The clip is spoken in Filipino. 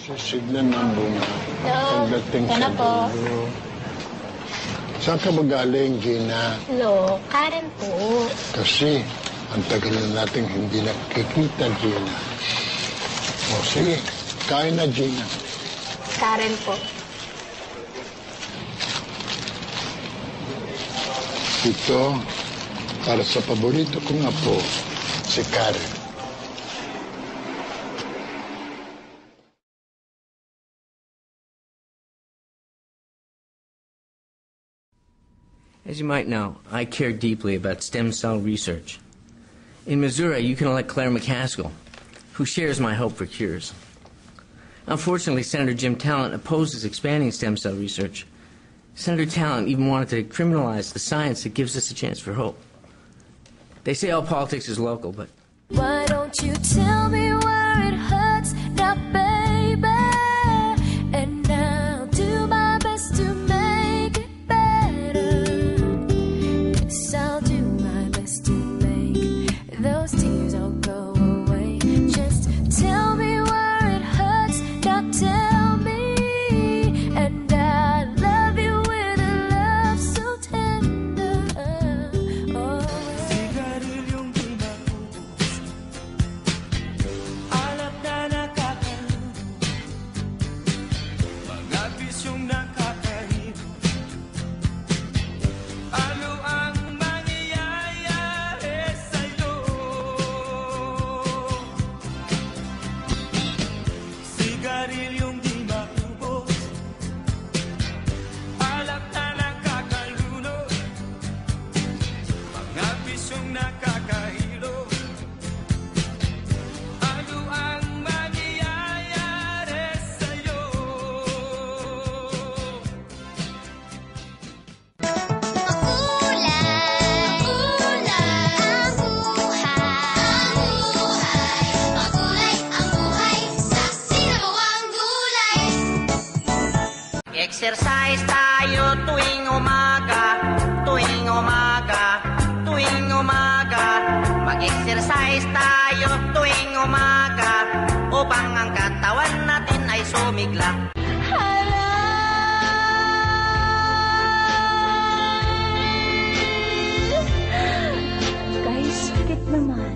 Sisignan ng bunga. Hello. Pagdating Ito sa na po. dulo. Saan ka magaling, Gina? Hello, Karen po. Kasi, ang tagal na natin hindi nakikita, Gina. O, sige. Kain na, Gina. Karen po. Ito, para sa paborito ko nga po, si Karen. As you might know, I care deeply about stem cell research. In Missouri, you can elect Claire McCaskill, who shares my hope for cures. Unfortunately, Senator Jim Talent opposes expanding stem cell research. Senator Talent even wanted to criminalize the science that gives us a chance for hope. They say all politics is local, but... Why don't you tell me where it hurts now, baby? And I'll do my best to make it better. Yes, I'll do my best to make those tears all go away. Just tell me where it hurts now, tell me. And I love you with a love so tender. Oh. Sigarilyong di maubos, alak na nakakalunod, mga bisyong nakakahilo. Ano ang mangyayari sa'yo? Exercise tayo tuwing umaga, tuwing umaga, tuwing umaga. Mag-exercise tayo tuwing umaga upang ang katawan natin ay sumigla. Guys, sakit naman.